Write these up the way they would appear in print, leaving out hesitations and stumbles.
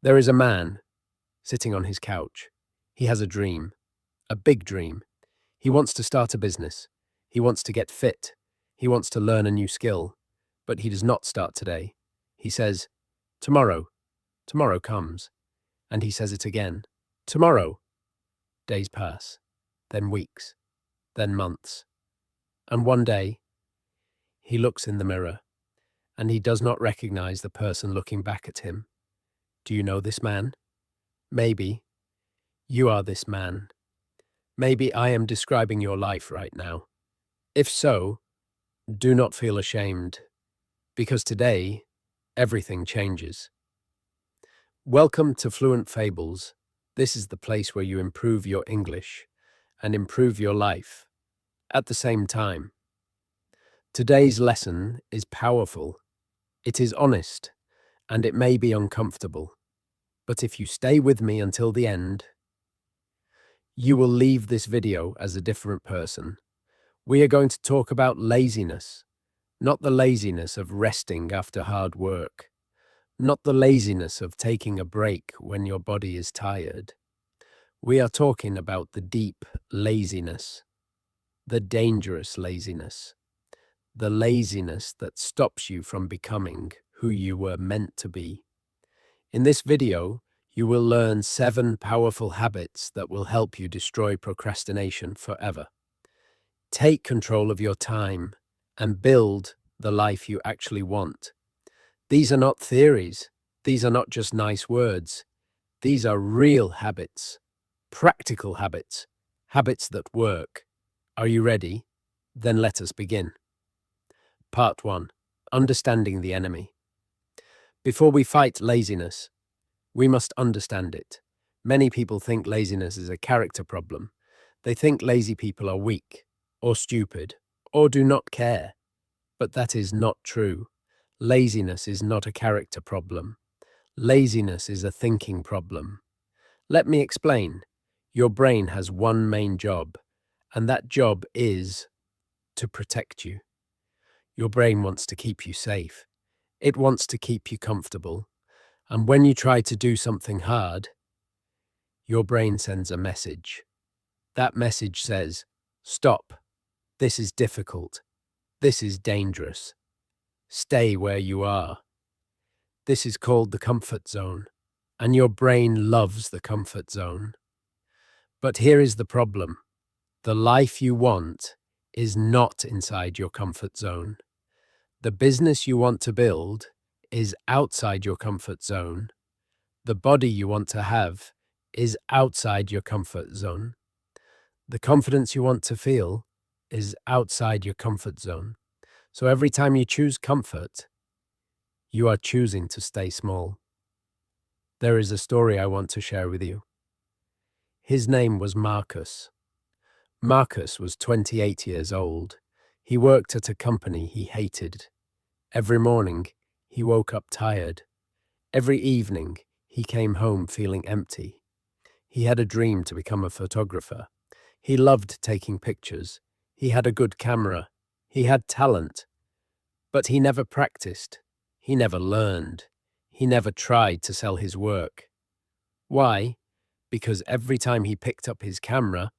There is a man sitting on his couch. He has a dream, a big dream. He wants to start a business. He wants to get fit. He wants to learn a new skill. But he does not start today. He says, tomorrow. Tomorrow comes. And he says it again. Tomorrow. Days pass, then weeks, then months. And one day, he looks in the mirror, and he does not recognize the person looking back at him. Do you know this man? Maybe you are this man. Maybe I am describing your life right now. If so, do not feel ashamed, because today, everything changes. Welcome to Fluent Fables. This is the place where you improve your English and improve your life at the same time. Today's lesson is powerful. It is honest, and it may be uncomfortable. But if you stay with me until the end, you will leave this video as a different person. We are going to talk about laziness, not the laziness of resting after hard work, not the laziness of taking a break when your body is tired. We are talking about the deep laziness, the dangerous laziness, the laziness that stops you from becoming who you were meant to be. In this video, you will learn 7 powerful habits that will help you destroy procrastination forever. Take control of your time and build the life you actually want. These are not theories. These are not just nice words. These are real habits, practical habits, habits that work. Are you ready? Then let us begin. Part 1. Understanding the enemy. Before we fight laziness, we must understand it. Many people think laziness is a character problem. They think lazy people are weak, or stupid, or do not care. But that is not true. Laziness is not a character problem. Laziness is a thinking problem. Let me explain. Your brain has one main job, and that job is to protect you. Your brain wants to keep you safe. It wants to keep you comfortable. And when you try to do something hard, your brain sends a message. That message says, stop. This is difficult. This is dangerous. Stay where you are. This is called the comfort zone, and your brain loves the comfort zone. But here is the problem. The life you want is not inside your comfort zone. The business you want to build is outside your comfort zone. The body you want to have is outside your comfort zone. The confidence you want to feel is outside your comfort zone. So every time you choose comfort, you are choosing to stay small. There is a story I want to share with you. His name was Marcus. Marcus was 28 years old. He worked at a company he hated. Every morning, he woke up tired. Every evening, he came home feeling empty. He had a dream to become a photographer. He loved taking pictures. He had a good camera. He had talent. But he never practiced. He never learned. He never tried to sell his work. Why? Because every time he picked up his camera,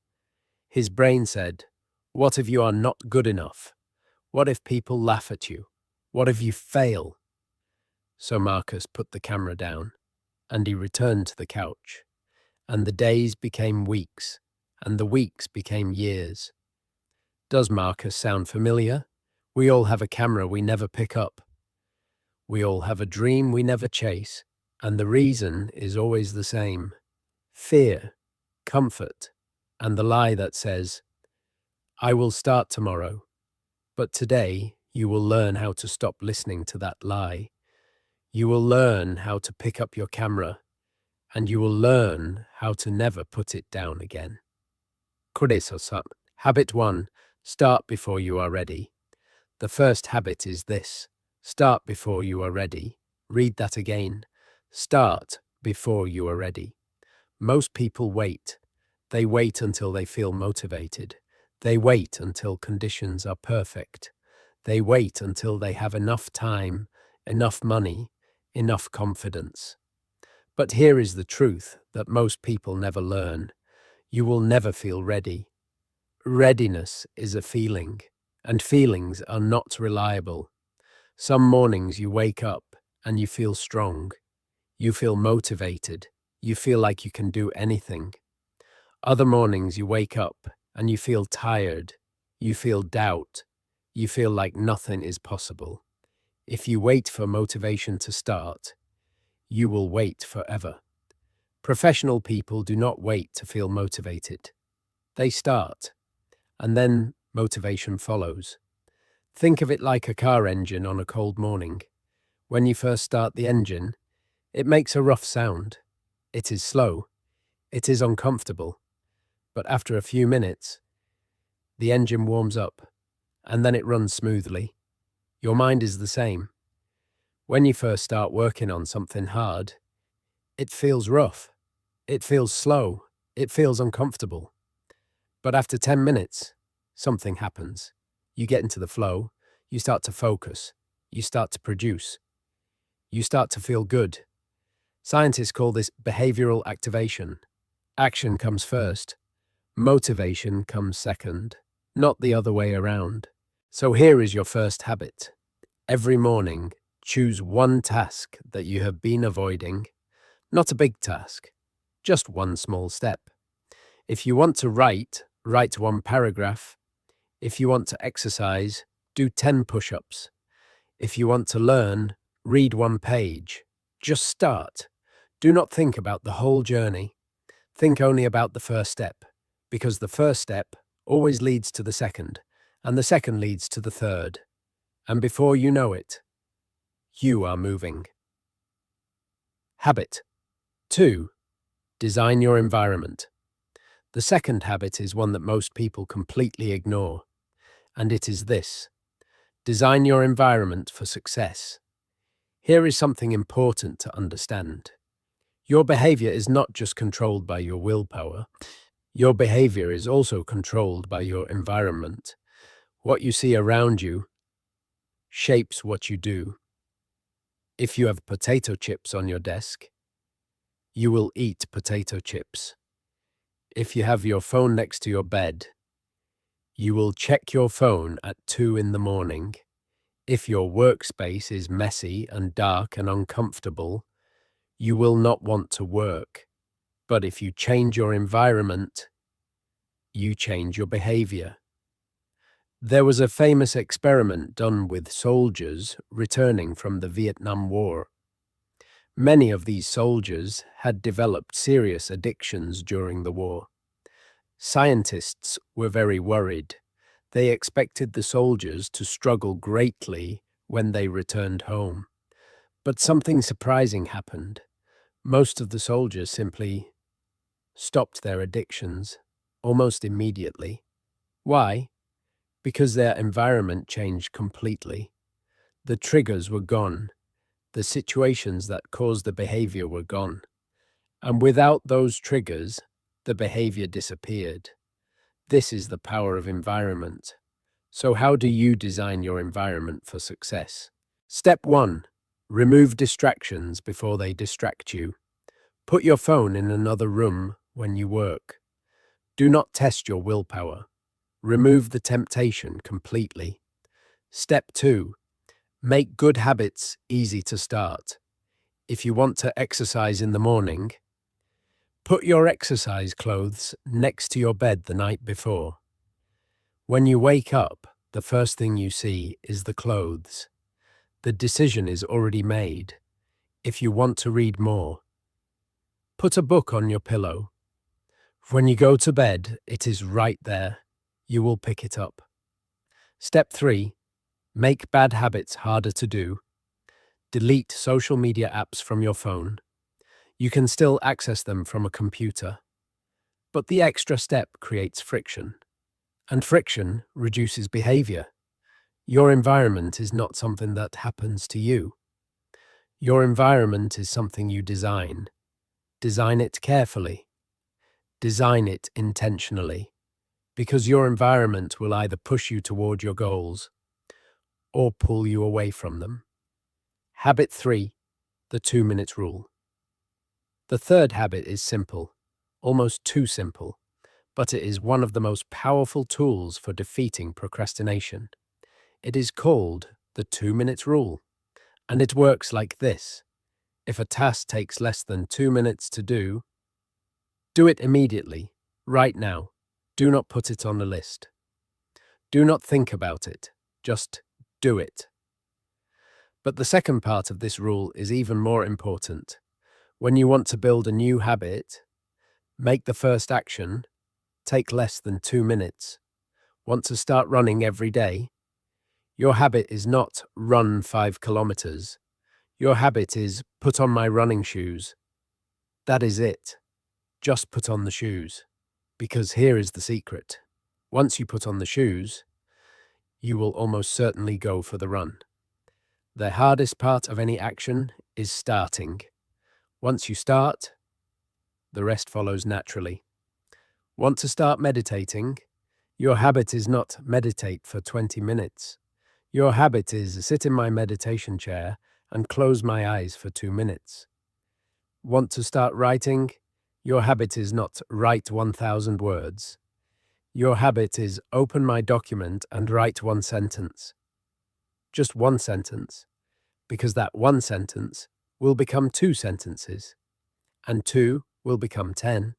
his brain said, "What if you are not good enough? What if people laugh at you? What if you fail?" So Marcus put the camera down, and he returned to the couch. And the days became weeks, and the weeks became years. Does Marcus sound familiar? We all have a camera we never pick up. We all have a dream we never chase, and the reason is always the same. Fear, comfort, and the lie that says, "I will start tomorrow." But today, you will learn how to stop listening to that lie. You will learn how to pick up your camera, and you will learn how to never put it down again. Habit 1. Start before you are ready. The first habit is this. Start before you are ready. Read that again. Start before you are ready. Most people wait. They wait until they feel motivated. They wait until conditions are perfect. They wait until they have enough time, enough money, enough confidence. But here is the truth that most people never learn. You will never feel ready. Readiness is a feeling, and feelings are not reliable. Some mornings you wake up and you feel strong. You feel motivated. You feel like you can do anything. Other mornings you wake up and you feel tired. You feel doubt. You feel like nothing is possible. If you wait for motivation to start, you will wait forever. Professional people do not wait to feel motivated. They start, and then motivation follows. Think of it like a car engine on a cold morning. When you first start the engine, it makes a rough sound. It is slow. It is uncomfortable. But after a few minutes, the engine warms up, and then it runs smoothly. Your mind is the same. When you first start working on something hard, it feels rough. It feels slow. It feels uncomfortable. But after 10 minutes, something happens. You get into the flow. You start to focus. You start to produce. You start to feel good. Scientists call this behavioral activation. Action comes first. Motivation comes second, not the other way around. So here is your first habit. Every morning, choose one task that you have been avoiding. Not a big task, just one small step. If you want to write one paragraph. If you want to exercise, do 10 push-ups. If you want to learn, read one page. Just start. Do not think about the whole journey. Think only about the first step, because the first step always leads to the second, and the second leads to the third. And before you know it, you are moving. Habit 2. Design your environment. The second habit is one that most people completely ignore, and it is this. Design your environment for success. Here is something important to understand. Your behavior is not just controlled by your willpower. Your behavior is also controlled by your environment. What you see around you shapes what you do. If you have potato chips on your desk, you will eat potato chips. If you have your phone next to your bed, you will check your phone at 2 in the morning. If your workspace is messy and dark and uncomfortable, you will not want to work. But if you change your environment, you change your behavior. There was a famous experiment done with soldiers returning from the Vietnam War. Many of these soldiers had developed serious addictions during the war. Scientists were very worried. They expected the soldiers to struggle greatly when they returned home. But something surprising happened. Most of the soldiers simply stopped their addictions almost immediately. Why? Because their environment changed completely. The triggers were gone. The situations that caused the behavior were gone. And without those triggers, the behavior disappeared. This is the power of environment. So how do you design your environment for success? Step 1. Remove distractions before they distract you. Put your phone in another room when you work. Do not test your willpower. Remove the temptation completely. Step 2. Make good habits easy to start. If you want to exercise in the morning, put your exercise clothes next to your bed the night before. When you wake up, the first thing you see is the clothes. The decision is already made. If you want to read more, put a book on your pillow. When you go to bed, it is right there. You will pick it up. Step 3. Make bad habits harder to do. Delete social media apps from your phone. You can still access them from a computer. But the extra step creates friction. And friction reduces behavior. Your environment is not something that happens to you. Your environment is something you design. Design it carefully. Design it intentionally. Because your environment will either push you toward your goals or pull you away from them. Habit 3. The 2-minute rule. The third habit is simple, almost too simple, but it is one of the most powerful tools for defeating procrastination. It is called the 2 minute rule, and it works like this. If a task takes less than 2 minutes to do it immediately, right now. Do not put it on the list. Do not think about it. Just do it. But the second part of this rule is even more important. When you want to build a new habit, make the first action take less than 2 minutes. Want to start running every day? Your habit is not run 5 kilometers. Your habit is put on my running shoes. That is it. Just put on the shoes. Because here is the secret. Once you put on the shoes, you will almost certainly go for the run. The hardest part of any action is starting. Once you start, the rest follows naturally. Want to start meditating? Your habit is not meditate for 20 minutes. Your habit is sit in my meditation chair and close my eyes for 2 minutes. Want to start writing? Your habit is not write 1,000 words. Your habit is open my document and write one sentence. Just one sentence, because that one sentence will become 2 sentences, and 2 will become 10,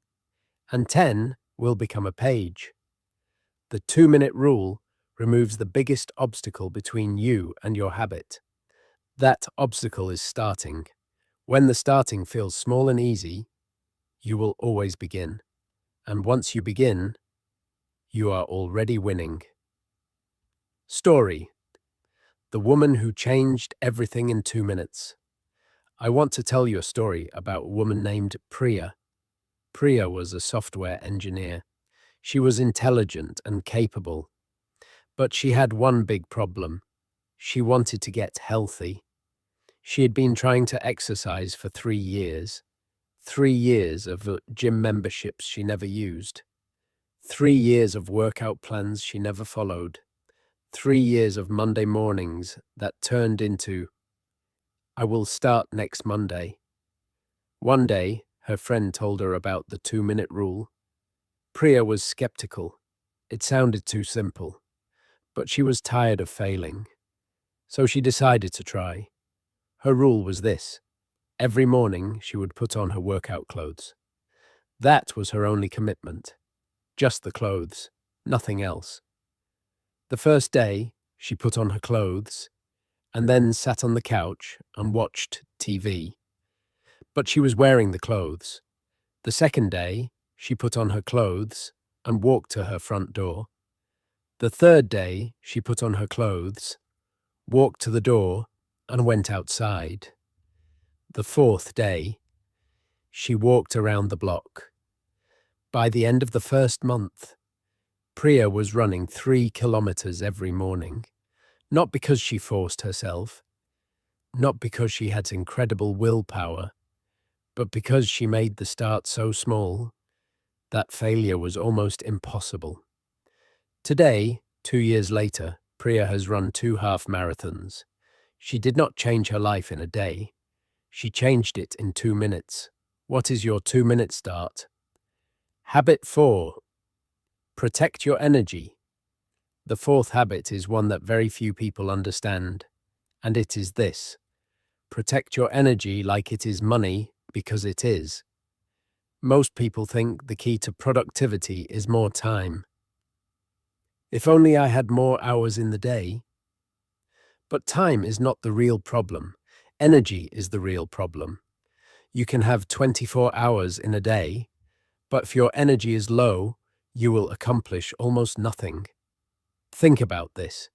and 10 will become a page. The 2 minute rule removes the biggest obstacle between you and your habit. That obstacle is starting. When the starting feels small and easy, you will always begin. And once you begin, you are already winning. Story: The woman who changed everything in 2 minutes. I want to tell you a story about a woman named Priya. Priya was a software engineer. She was intelligent and capable, but she had one big problem. She wanted to get healthy. She had been trying to exercise for 3 years. 3 years of gym memberships she never used. 3 years of workout plans she never followed. 3 years of Monday mornings that turned into, I will start next Monday. One day, her friend told her about the 2 minute rule. Priya was skeptical. It sounded too simple. But she was tired of failing. So she decided to try. Her rule was this. Every morning, she would put on her workout clothes. That was her only commitment. Just the clothes, nothing else. The first day, she put on her clothes and then sat on the couch and watched TV. But she was wearing the clothes. The second day, she put on her clothes and walked to her front door. The third day, she put on her clothes, walked to the door, and went outside. The fourth day, she walked around the block. By the end of the first month, Priya was running 3 kilometers every morning, not because she forced herself, not because she had incredible willpower, but because she made the start so small that failure was almost impossible. Today, 2 years later, Priya has run 2 half marathons. She did not change her life in a day. She changed it in 2 minutes. What is your 2 minute start? Habit 4. Protect your energy. The fourth habit is one that very few people understand, and it is this. Protect your energy like it is money, because it is. Most people think the key to productivity is more time. If only I had more hours in the day. But time is not the real problem. Energy is the real problem. You can have 24 hours in a day, but if your energy is low, you will accomplish almost nothing. Think about this.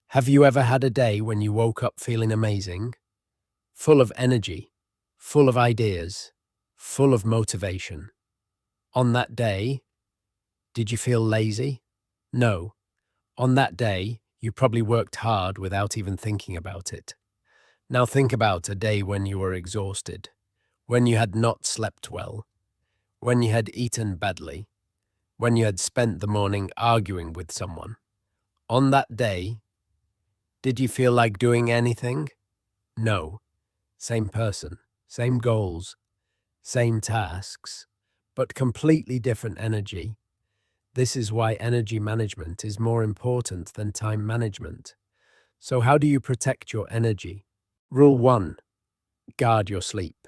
Have you ever had a day when you woke up feeling amazing? Full of energy, full of ideas, full of motivation. On that day, did you feel lazy? No. On that day, you probably worked hard without even thinking about it. Now think about a day when you were exhausted, when you had not slept well, when you had eaten badly, when you had spent the morning arguing with someone. On that day, did you feel like doing anything? No. Same person, same goals, Same tasks, but completely different energy. This is why energy management is more important than time management. So how do you protect your energy? Rule 1. Guard your sleep.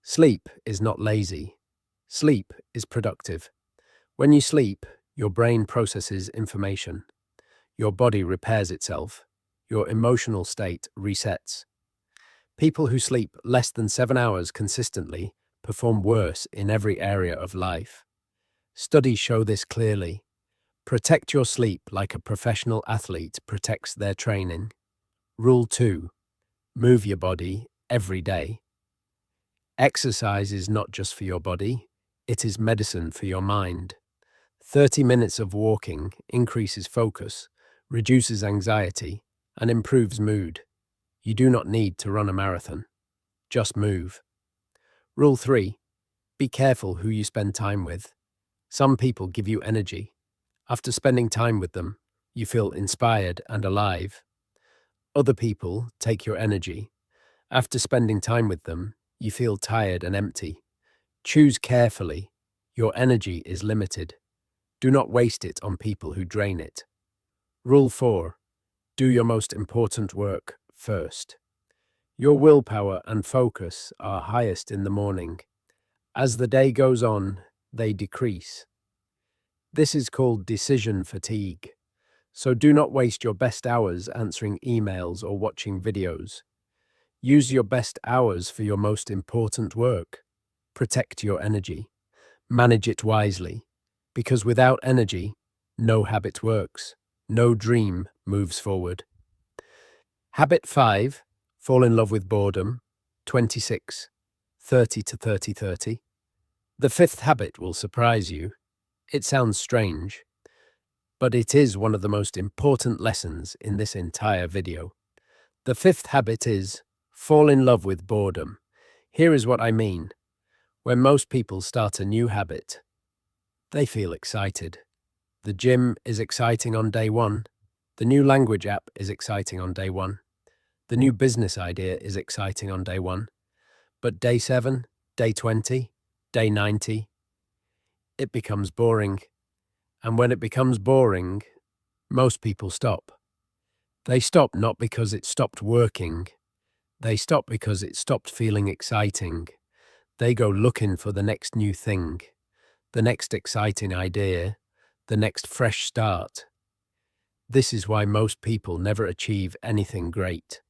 Sleep is not lazy. Sleep is productive. When you sleep, your brain processes information. Your body repairs itself. Your emotional state resets. People who sleep less than 7 hours consistently perform worse in every area of life. Studies show this clearly. Protect your sleep like a professional athlete protects their training. Rule 2. Move your body every day. Exercise is not just for your body, it is medicine for your mind. 30 minutes of walking increases focus, reduces anxiety, and improves mood. You do not need to run a marathon. Just move. Rule 3. Be careful who you spend time with. Some people give you energy. After spending time with them, you feel inspired and alive. Other people take your energy. After spending time with them, you feel tired and empty. Choose carefully. Your energy is limited. Do not waste it on people who drain it. Rule 4. Do your most important work first. Your willpower and focus are highest in the morning. As the day goes on, they decrease. This is called decision fatigue. So do not waste your best hours answering emails or watching videos. Use your best hours for your most important work. Protect your energy. Manage it wisely. Because without energy, no habit works. No dream moves forward. Habit 5. Fall in love with boredom. 26. 30 to 30-30. The fifth habit will surprise you. It sounds strange, but it is one of the most important lessons in this entire video. The fifth habit is fall in love with boredom. Here is what I mean. When most people start a new habit, they feel excited. The gym is exciting on day 1. The new language app is exciting on day 1. The new business idea is exciting on day 1. But day 7, day 20, day 90, it becomes boring. And when it becomes boring, most people stop. They stop not because it stopped working. They stop because it stopped feeling exciting. They go looking for the next new thing, the next exciting idea, the next fresh start. This is why most people never achieve anything great.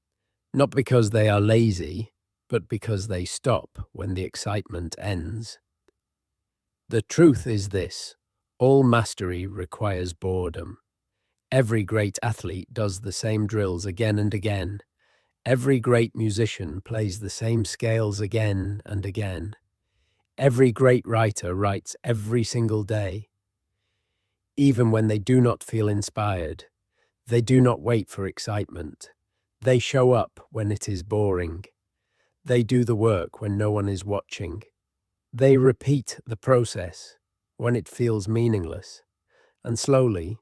Not because they are lazy, but because they stop when the excitement ends. The truth is this: all mastery requires boredom. Every great athlete does the same drills again and again. Every great musician plays the same scales again and again. Every great writer writes every single day. Even when they do not feel inspired, they do not wait for excitement. They show up when it is boring. They do the work when no one is watching. They repeat the process when it feels meaningless. And slowly,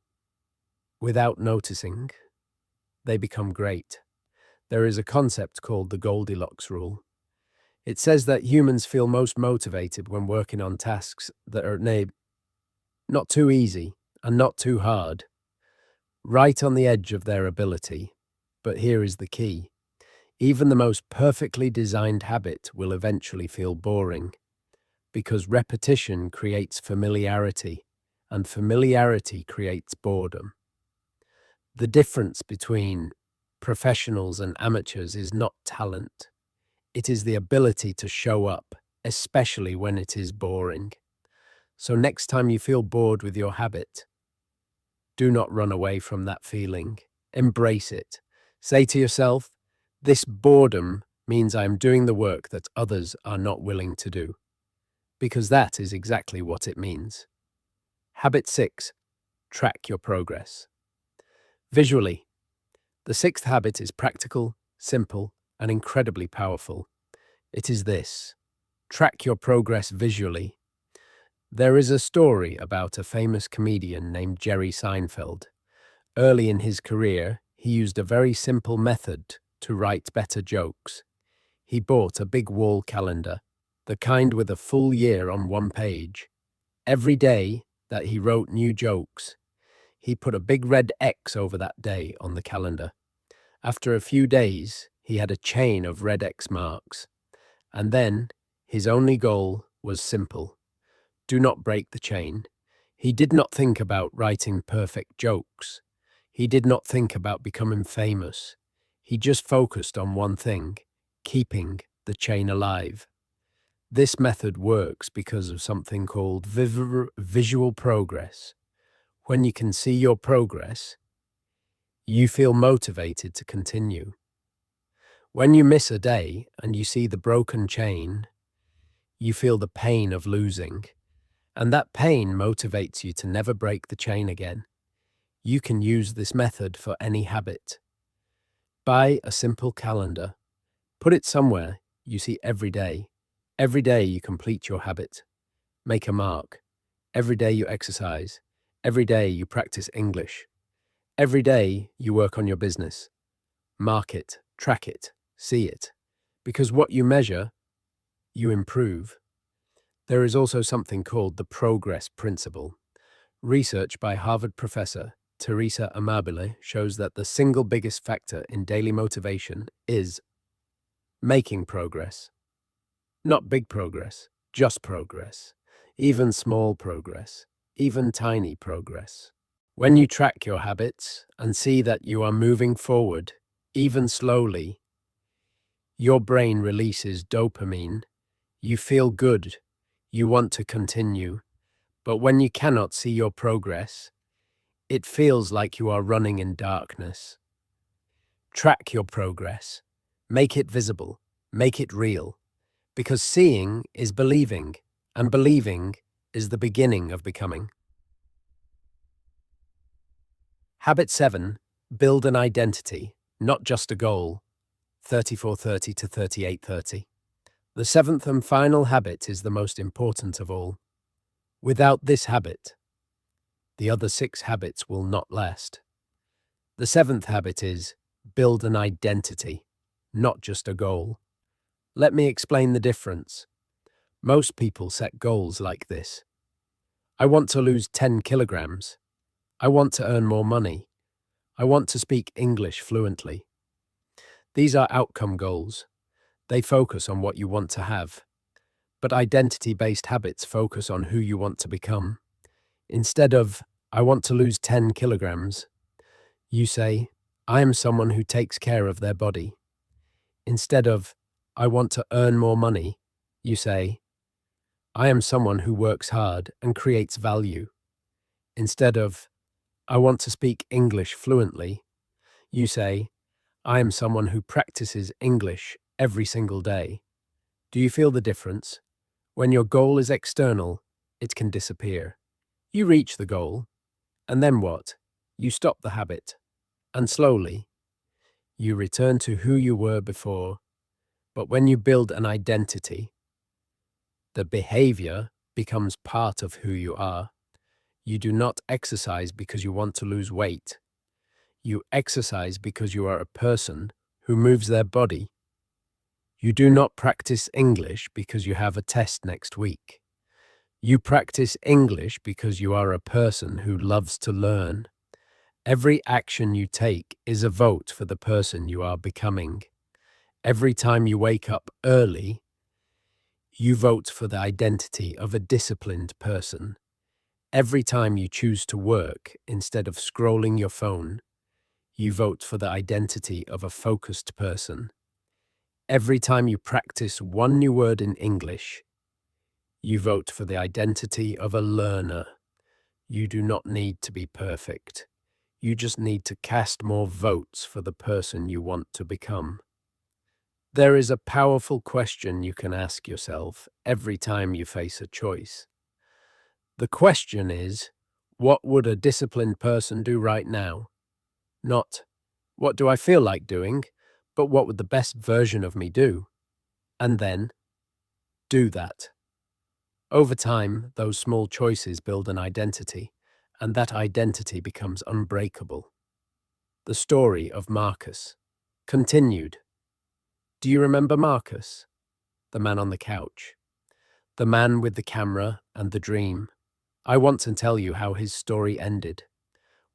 without noticing, they become great. There is a concept called the Goldilocks rule. It says that humans feel most motivated when working on tasks that are not too easy and not too hard, right on the edge of their ability. But here is the key. Even the most perfectly designed habit will eventually feel boring, because repetition creates familiarity, and familiarity creates boredom. The difference between professionals and amateurs is not talent. It is the ability to show up, especially when it is boring. So next time you feel bored with your habit, do not run away from that feeling. Embrace it. Say to yourself, this boredom means I am doing the work that others are not willing to do. Because that is exactly what it means. Habit 6. Track your progress. Visually. The sixth habit is practical, simple, and incredibly powerful. It is this: track your progress visually. There is a story about a famous comedian named Jerry Seinfeld. Early in his career, he used a very simple method to write better jokes. He bought a big wall calendar. the kind with a full year on one page. Every day that he wrote new jokes, he put a big red X over that day on the calendar. After a few days, he had a chain of red X marks. And then his only goal was simple: do not break the chain. He did not think about writing perfect jokes. He did not think about becoming famous. He just focused on one thing: keeping the chain alive. This method works because of something called visual progress. When you can see your progress, you feel motivated to continue. When you miss a day and you see the broken chain, you feel the pain of losing, and that pain motivates you to never break the chain again. You can use this method for any habit. Buy a simple calendar. Put it somewhere you see every day. Every day you complete your habit. Make a mark. Every day you exercise. Every day you practice English. Every day you work on your business. Mark it, track it, see it. Because what you measure, you improve. There is also something called the progress principle. Research by Harvard professor Teresa Amabile shows that the single biggest factor in daily motivation is making progress. Not big progress, just progress. Even small progress, even tiny progress. When you track your habits and see that you are moving forward, even slowly, your brain releases dopamine. You feel good. You want to continue. But when you cannot see your progress, it feels like you are running in darkness. Track your progress. Make it visible. Make it real. Because seeing is believing, and believing is the beginning of becoming. Habit 7. Build an identity, not just a goal. 34:30 to 38:30. The seventh and final habit is the most important of all. Without this habit, the other 6 habits will not last. The 7th habit is build an identity, not just a goal. Let me explain the difference. Most people set goals like this. I want to lose 10 kilograms. I want to earn more money. I want to speak English fluently. These are outcome goals. They focus on what you want to have. But identity-based habits focus on who you want to become. Instead of, I want to lose 10 kilograms, you say, I am someone who takes care of their body. Instead of, I want to earn more money, you say, I am someone who works hard and creates value. Instead of, I want to speak English fluently, you say, I am someone who practices English every single day. Do you feel the difference? When your goal is external, it can disappear. You reach the goal, and then what? You stop the habit, and slowly, you return to who you were before. But when you build an identity, the behavior becomes part of who you are. You do not exercise because you want to lose weight. You exercise because you are a person who moves their body. You do not practice English because you have a test next week. You practice English because you are a person who loves to learn. Every action you take is a vote for the person you are becoming. Every time you wake up early, you vote for the identity of a disciplined person. Every time you choose to work instead of scrolling your phone, you vote for the identity of a focused person. Every time you practice one new word in English, you vote for the identity of a learner. You do not need to be perfect. You just need to cast more votes for the person you want to become. There is a powerful question you can ask yourself every time you face a choice. The question is, what would a disciplined person do right now? Not, what do I feel like doing, but what would the best version of me do? And then, do that. Over time, those small choices build an identity, and that identity becomes unbreakable. The story of Marcus. Continued. Do you remember Marcus, the man on the couch? The Man with the Camera and the Dream. I want to tell you how his story ended.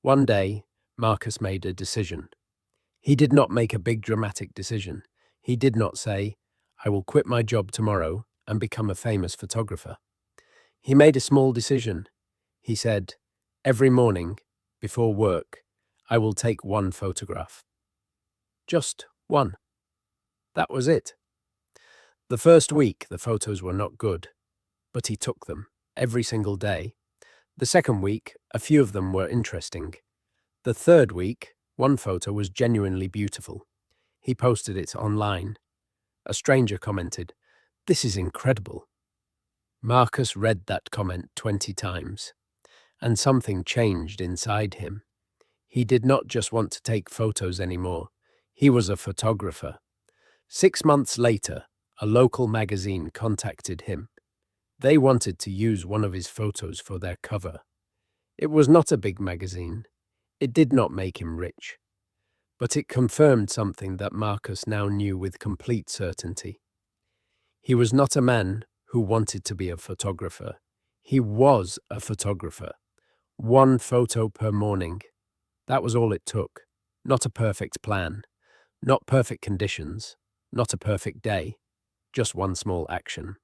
One day, Marcus made a decision. He did not make a big dramatic decision. He did not say, I will quit my job tomorrow and become a famous photographer. He made a small decision. He said, every morning, before work, I will take one photograph. Just one. That was it. The first week, the photos were not good, but he took them every single day. The second week, a few of them were interesting. The third week, one photo was genuinely beautiful. He posted it online. A stranger commented, "This is incredible." Marcus read that comment 20 times, and something changed inside him. He did not just want to take photos anymore. He was a photographer. 6 months later, a local magazine contacted him. They wanted to use one of his photos for their cover. It was not a big magazine. It did not make him rich. But it confirmed something that Marcus now knew with complete certainty. He was not a man who wanted to be a photographer. He was a photographer. One photo per morning. That was all it took. Not a perfect plan. Not perfect conditions. Not a perfect day. Just one small action.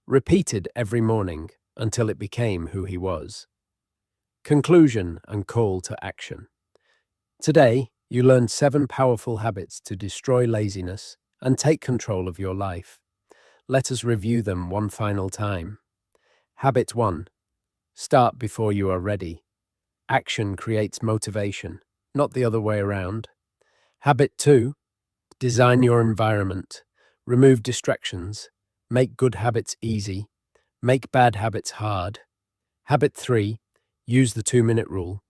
Repeated every morning until it became who he was. Conclusion and call to action. Today, you learned 7 powerful habits to destroy laziness and take control of your life. Let us review them one final time. Habit 1. Start before you are ready. Action creates motivation, not the other way around. Habit 2. Design your environment. Remove distractions. Make good habits easy. Make bad habits hard. Habit 3. Use the 2-minute rule.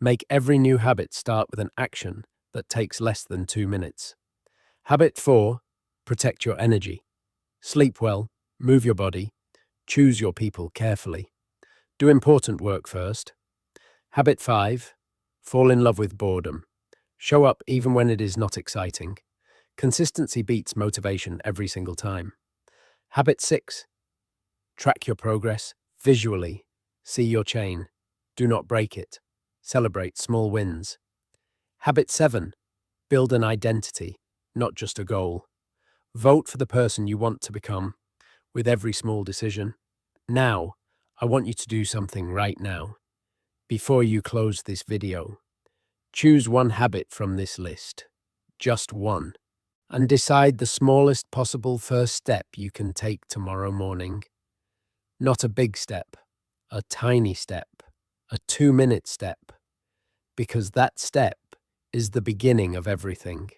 Make every new habit start with an action that takes less than 2 minutes. Habit 4. Protect your energy. Sleep well, move your body, choose your people carefully. Do important work first. Habit 5. Fall in love with boredom. Show up even when it is not exciting. Consistency beats motivation every single time. Habit 6. Track your progress visually. See your chain. Do not break it. Celebrate small wins. Habit 7. Build an identity, not just a goal. Vote for the person you want to become with every small decision. Now, I want you to do something right now. Before you close this video, choose one habit from this list, just one, and decide the smallest possible first step you can take tomorrow morning. Not a big step, a tiny step, a 2-minute step, because that step is the beginning of everything.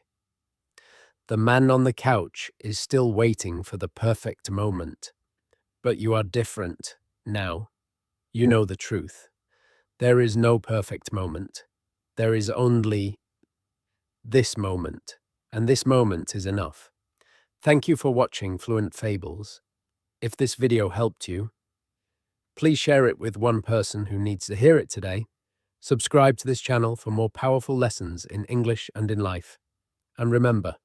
The man on the couch is still waiting for the perfect moment, but you are different now. You know the truth. There is no perfect moment. There is only this moment, and this moment is enough. Thank you for watching Fluent Fables. If this video helped you, please share it with one person who needs to hear it today. Subscribe to this channel for more powerful lessons in English and in life. And remember,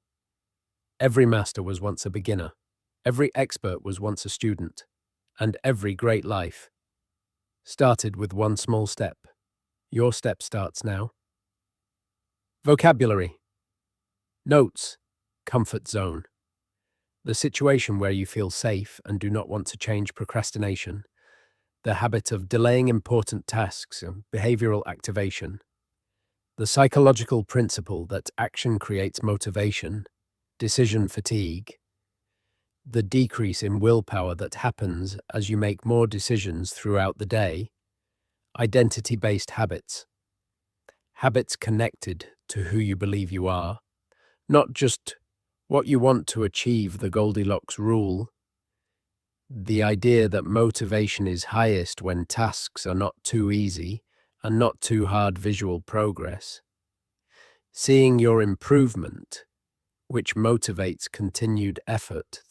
every master was once a beginner, every expert was once a student, and every great life started with one small step. Your step starts now. Vocabulary. Notes. Comfort zone. The situation where you feel safe and do not want to change. Procrastination. The habit of delaying important tasks and behavioral activation. The psychological principle that action creates motivation. Decision fatigue. The decrease in willpower that happens as you make more decisions throughout the day. Identity-based habits. Habits connected to who you believe you are, not just what you want to achieve. The Goldilocks rule. The idea that motivation is highest when tasks are not too easy and not too hard. Visual progress. Seeing your improvement, which motivates continued effort.